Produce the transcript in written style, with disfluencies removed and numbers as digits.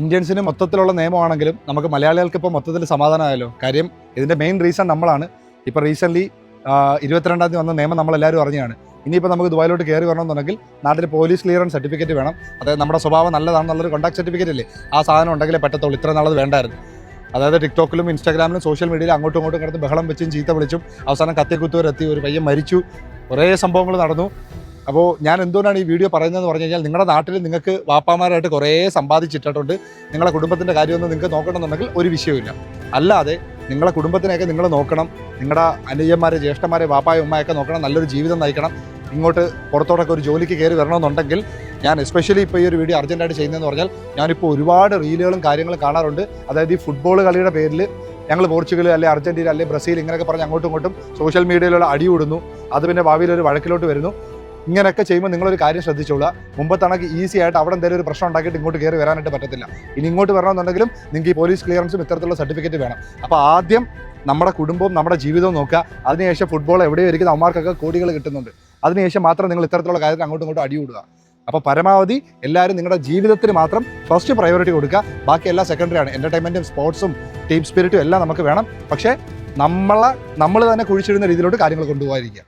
ഇന്ത്യൻസിന് മൊത്തത്തിലുള്ള നിയമമാണെങ്കിലും നമുക്ക് മലയാളികൾക്ക് ഇപ്പോൾ മൊത്തത്തിൽ സമാധാനമായല്ലോ. കാര്യം ഇതിൻ്റെ മെയിൻ റീസൺ നമ്മളാണ്. ഇപ്പോൾ റീസെൻ്റ്ലി 22-ാം തീയതി വന്ന നിയമം നമ്മളെല്ലാവരും അറിഞ്ഞാണ്. ഇനിയിപ്പോൾ നമുക്ക് ദുബായിലോട്ട് കയറി വരണമെന്നുണ്ടെങ്കിൽ നാട്ടിൽ പോലീസ് ക്ലിയറൻസ് സർട്ടിഫിക്കറ്റ് വേണം. അതായത് നമ്മുടെ സ്വഭാവം നല്ലതാണെന്നുള്ളൊരു കോൺടാക്ട് സർട്ടിഫിക്കറ്റ് ഇല്ലേ, ആ സാധനം ഉണ്ടെങ്കിലേ പറ്റത്തുള്ളൂ. ഇത്ര നാളത് വേണ്ടായിരുന്നു. അതായത് ടിക്ടോക്കിലും ഇൻസ്റ്റാഗ്രാമിലും സോഷ്യൽ മീഡിയയിൽ അങ്ങോട്ടും ഇങ്ങോട്ടും കിടന്ന് ബഹളം വെച്ചും ചീത്ത വിളിച്ചും അവസാനം കത്തിക്കുത്തുവരെത്തി ഒരു പയ്യൻ മരിച്ചു, കുറേ സംഭവങ്ങൾ നടന്നു. അപ്പോൾ ഞാൻ എന്തുകൊണ്ടാണ് ഈ വീഡിയോ പറയുന്നതെന്ന് പറഞ്ഞു കഴിഞ്ഞാൽ, നിങ്ങളുടെ നാട്ടിൽ നിങ്ങൾക്ക് വാപ്പാമാരായിട്ട് കുറേ സമ്പാദിച്ചിട്ടുണ്ട്. നിങ്ങളുടെ കുടുംബത്തിൻ്റെ കാര്യമൊന്നും നിങ്ങൾക്ക് നോക്കണമെന്നുണ്ടെങ്കിൽ ഒരു വിഷയമില്ല. അല്ലാതെ നിങ്ങളുടെ കുടുംബത്തിനെയൊക്കെ നിങ്ങൾ നോക്കണം, നിങ്ങളുടെ അനുജന്മാരെ ജ്യേഷ്ഠന്മാരെ വാപ്പായ ഉമ്മയൊക്കെ നോക്കണം, നല്ലൊരു ജീവിതം നയിക്കണം. ഇങ്ങോട്ട് പുറത്തോടൊക്കെ ഒരു ജോലിക്ക് കയറി വരണമെന്നുണ്ടെങ്കിൽ ഞാൻ എസ്പെഷ്യലി ഇപ്പോൾ ഈ ഒരു വീഡിയോ അർജൻറ്റായിട്ട് ചെയ്യുന്നതെന്ന് പറഞ്ഞാൽ, ഞാനിപ്പോൾ ഒരുപാട് റീലുകളും കാര്യങ്ങളും കാണാറുണ്ട്. അതായത് ഈ ഫുട്ബോൾ കളിയുടെ പേരിൽ ഞങ്ങൾ പോർച്ചുഗൽ അല്ലെ അർജൻറ്റീന അല്ലെ ബ്രസീൽ ഇങ്ങനെയൊക്കെ പറഞ്ഞ് അങ്ങോട്ടും ഇങ്ങോട്ടും സോഷ്യൽ മീഡിയയിലുള്ള അടി വിടുന്നു. അത് പിന്നെ ഭാവിയിൽ ഒരു വഴക്കിലോട്ട് വരുന്നു. ഇങ്ങനെയൊക്കെ ചെയ്യുമ്പോൾ നിങ്ങളൊരു കാര്യം ശ്രദ്ധിച്ചോളുക. മുമ്പത്താണെങ്കിൽ ഈസി ആയിട്ട് അവിടെ എന്തെങ്കിലും ഒരു പ്രശ്നം ഉണ്ടാക്കിയിട്ട് ഇങ്ങോട്ട് കയറി വരാനായിട്ട് പറ്റത്തില്ല. ഇനി ഇങ്ങോട്ട് വരണമെന്നുണ്ടെങ്കിലും നിങ്ങൾക്ക് ഈ പോലീസ് ക്ലിയറൻസും ഇത്തരത്തിലുള്ള സർട്ടിഫിക്കറ്റ് വേണം. അപ്പോൾ ആദ്യം നമ്മുടെ കുടുംബവും നമ്മുടെ ജീവിതവും നോക്കുക. അതിനുശേഷം ഫുട്ബോൾ എവിടെയോ ഇരിക്കുന്ന അമ്മമാർക്കൊക്കെ കോടികൾ കിട്ടുന്നുണ്ട്. അതിനുശേഷം മാത്രം നിങ്ങൾ ഇത്തരത്തിലുള്ള കാര്യത്തിൽ അങ്ങോട്ടും ഇങ്ങോട്ടും അടി വിടുക. അപ്പോൾ പരമാവധി എല്ലാവരും നിങ്ങളുടെ ജീവിതത്തിന് മാത്രം ഫസ്റ്റ് പ്രയോറിറ്റി കൊടുക്കുക. ബാക്കി എല്ലാം സെക്കൻഡറിയാണ്. എൻ്റർടൈൻമെൻറ്റും സ്പോർട്സും ടീം സ്പിരിറ്റും എല്ലാം നമുക്ക് വേണം. പക്ഷേ നമ്മൾ തന്നെ കുഴിച്ചിടുന്ന രീതിയിലോട്ട് കാര്യങ്ങൾ കൊണ്ടുപോകാതിരിക്കുക.